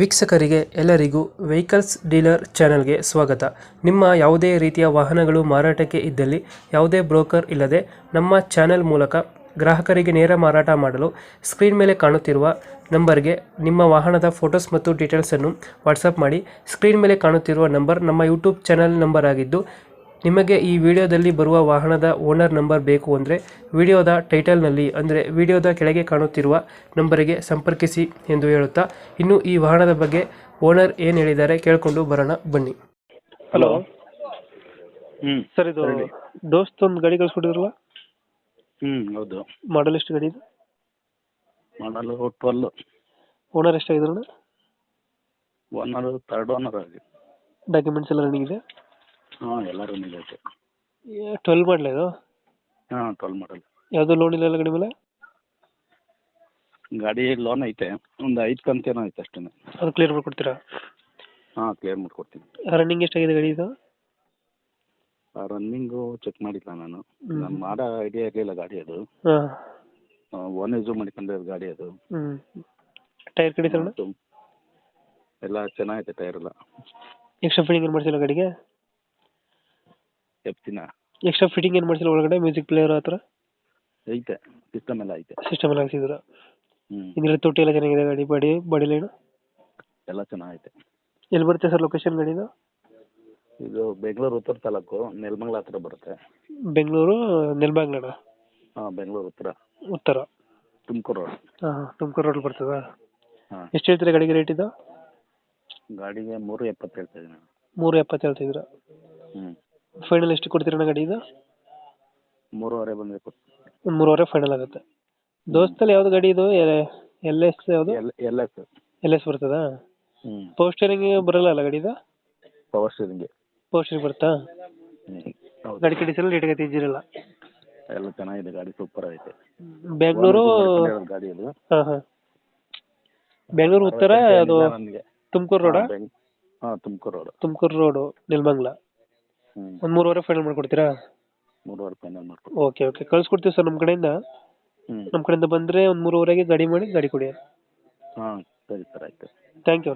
ವೀಕ್ಷಕರಿಗೆ ಎಲ್ಲರಿಗೂ vehicles dealer ಚಾನೆಲ್ಗೆ ಸ್ವಾಗತ. ನಿಮ್ಮ ಯಾವುದೇ ರೀತಿಯ ವಾಹನಗಳು ಮಾರಾಟಕ್ಕೆ ಇದ್ದಲ್ಲಿ ಯಾವುದೇ ಬ್ರೋಕರ್ ಇಲ್ಲದೆ ನಮ್ಮ ಚಾನೆಲ್ ಮೂಲಕ ಗ್ರಾಹಕರಿಗೆ ನೇರ ಮಾರಾಟ ಮಾಡಲು ಸ್ಕ್ರೀನ್ ಮೇಲೆ ಕಾಣುತ್ತಿರುವ ನಂಬರ್ಗೆ ನಿಮ್ಮ ವಾಹನದ ಫೋಟೋಸ್ ಮತ್ತು ಡೀಟೇಲ್ಸನ್ನು ವಾಟ್ಸಪ್ ಮಾಡಿ. ಸ್ಕ್ರೀನ್ ಮೇಲೆ ಕಾಣುತ್ತಿರುವ ನಂಬರ್ ನಮ್ಮ ಯೂಟ್ಯೂಬ್ ಚಾನೆಲ್ ನಂಬರ್ ಆಗಿದ್ದು, ನಿಮಗೆ ಈ ವಿಡಿಯೋದಲ್ಲಿ ಬರುವ ವಾಹನದ ಓನರ್ ನಂಬರ್ ಬೇಕು ಅಂದರೆ ವಿಡಿಯೋದ ಟೈಟಲ್ನಲ್ಲಿ ಅಂದರೆ ವಿಡಿಯೋದ ಕೆಳಗೆ ಕಾಣುತ್ತಿರುವ ನಂಬರಿಗೆ ಸಂಪರ್ಕಿಸಿ ಎಂದು ಹೇಳುತ್ತಾ, ಇನ್ನು ಈ ವಾಹನದ ಬಗ್ಗೆ ಓನರ್ ಏನು ಹೇಳಿದ್ದಾರೆ ಕೇಳಿಕೊಂಡು ಬರೋಣ ಬನ್ನಿ. ಹಲೋ ಸರ್, ಇದು ದೋಸ್ತ್ ಒಂದು ಗಾಡಿ ಕಳಿಸ್ಕೊಟ್ಟಿದ್ರಲ್ಲ, ಹೌದು. ಮಾಡಲ್ ಎಷ್ಟು ಗಾಡಿ ಇದು? ಮಾಡಲು 12. ಓನರ್ ಎಷ್ಟಾಗಿದ್ರು? ಓನರ್ ಥರ್ಡ್ ಓನರ್ ಆಗಿ. ಡಾಕ್ಯುಮೆಂಟ್ಸ್ ಎಲ್ಲ ರನ್ನಿಂಗ್ ಇದೆ? ಹಾಂ, ಎಲ್ಲ ರನ್ನಿಂಗ್ ಐತೆ. 12 ಮಾಡಲ ಇದು? ಹಾಂ, 12 ಮಾಡಲ್. ಯಾವುದೋ ಲೋನ್ ಇಲ್ಲ ಗಾಡಿ ಮೇಲೆ? ಗಾಡಿ ಲೋನ್ ಐತೆ, ಒಂದು 5 ಕಂತೇನೋ ಐತೆ ಅಷ್ಟೇ. ಅದು ಕ್ಲಿಯರ್ ಮಾಡಿಕೊಡ್ತೀರಾ? ಹಾಂ, ಕ್ಲಿಯರ್ ಮಾಡಿಕೊಡ್ತೀನಿ. ರನ್ನಿಂಗ್ ಎಷ್ಟಾಗಿದೆ ಗಾಡಿ ಇದು? ರನ್ನಿಂಗು ಚೆಕ್ ಮಾಡಿಲ್ಲ ನಾನು ಮಾಡೋ ಐಡಿಯಾ ಇರಲಿಲ್ಲ ಗಾಡಿ ಅದು. ಹಾಂ, ಓನ್ ಯೂಸು ಮಾಡಿಕೊಂಡಿರೋ ಗಾಡಿ ಅದು. ಟೈರ್ ಕಂಡೀಷನ್ ಎಲ್ಲ ಚೆನ್ನಾಗೈತೆ, ಟೈರ್ ಎಲ್ಲ. ಎಕ್ಸ್ಟ್ರಾ ಫಿಟ್ಟಿಂಗ್ ಏನು ಮಾಡಿಸಿಲ್ಲ ಗಾಡಿಗೆ? ಎಫ್ಸಿನ ಎಕ್ಸ್ಟ್ರಾ ಫಿಟ್ಟಿಂಗ್ ಏನು ಮಾಡಿಸಿಲ್ಲ ಒಳಗಡೆ? ಮ್ಯೂಸಿಕ್ ಪ್ಲೇಯರ್ ಆ ಥರ ಐತೆ, ಸಿಸ್ಟಮ್ ಎಲ್ಲ ಐತೆ. ಸಿಸ್ಟಮ್ ಎಲ್ಲ ಹಾಕ್ಸಿದ್ರ? ಹ್ಞೂ, ಹಿಂದ್ಗಡೆ ತೊಟ್ಟಿ ಎಲ್ಲ ಚೆನ್ನಾಗಿದೆ ಗಾಡಿ, ಬಾಡಿ ಲೈನು ಎಲ್ಲ ಚೆನ್ನಾಗೈತೆ. ಎಲ್ಲಿ ಬರುತ್ತೆ ಸರ್ ಲೊಕೇಶನ್ ಗಾಡಿದು? ಇದು ಬೆಂಗಳೂರು ಉತ್ತರ ತಾಲೂಕು, ನೆಲಮಂಗಲ ಹತ್ರ ಬರುತ್ತೆ. ಬೆಂಗಳೂರು ನೆಲಮಂಗಲ? ಹಾಂ, ಬೆಂಗಳೂರು ಉತ್ತರ ತುಮಕೂರು ರೋಡ್. ಹಾಂ, ತುಮಕೂರು ರೋಡ್ ಬರ್ತದಾ? ಹಾಂ. ಎಷ್ಟು ಹೇಳ್ತೀರಾ ಗಾಡಿಗೆ ರೇಟ್ ಇದು? ಗಾಡಿಗೆ 370 ಹೇಳ್ತಾ ಇದ್ದೀನಿ. 370 ಹೇಳ್ತಿದ್ದೀರಾ? ಹ್ಞೂ, ಫೈನಲ್ ಎಷ್ಟು ಕೊಡ್ತೀರಣ್ಣ ಗಾಡಿ ಇದು? 3.5 ಬಂದರೆ ಕೊಡ್ತೀನಿ. ಒಂದು 3.5 ಫೈನಲ್ ಆಗುತ್ತೆ. ದೋಸ್ತಲ್ಲಿ ಯಾವ್ದು ಗಾಡಿ ಇದು? ಎಲ್ ಎಸ್ ಯಾವುದು? ಎಲ್ ಎಸ್ ಬರ್ತದಾ? ಹ್ಞೂ. ಪವರ್ ಸ್ಟೇರಿಂಗ್ ಬರಲ್ಲ ಅಲ್ಲ ಗಾಡಿದು? ಪವರ್ ಸ್ಟೀರಿಂಗ್ಗೆ. ಪವರ್ ಸ್ಟೇರಿಂಗ್ ಬರುತ್ತಾ? ಹ್ಞೂ, ಹೌದು. ಗಾಡಿ ಕಂಡೀಷನ್ ನೀಟಾಗೈತೆ, ಇಂಜಿನಿಲ್ಲ? ಎಲ್ಲ ಚೆನ್ನಾಗಿದೆ, ಗಾಡಿ ಸೂಪರ್ ಐತೆ. ಬೆಂಗಳೂರು? ಗಾಡಿ ಅದು. ಹಾಂ ಹಾಂ, ಬೆಂಗಳೂರು ಉತ್ತರ ಅದು ತುಮಕೂರು ರೋಡಾ? ಹಾಂ, ತುಮಕೂರು ರೋಡ್. ತುಮಕೂರು ರೋಡು ನೆಲಮಂಗಲ. ಹ್ಞೂ, ಒಂದು 3.5 ಫೈನಲ್ ಮಾಡ್ಕೊಡ್ತೀರಾ? 3.5 ಫೈನಲ್ ಮಾಡ್ಕೊಡಿ. ಓಕೆ ಕಳ್ಸ್ಕೊಡ್ತೀವಿ ಸರ್ ನಮ್ಮ ಕಡೆಯಿಂದ. ಹ್ಞೂ, ನಮ್ಮ ಕಡೆಯಿಂದ ಬಂದರೆ ಒಂದು 3.5ಗೆ ಗಾಡಿ ಮಾಡಿ ಗಾಡಿ ಕೊಡಿ. ಹಾಂ, ಸರಿ ಸರ್, ಆಯಿತು. Thank you.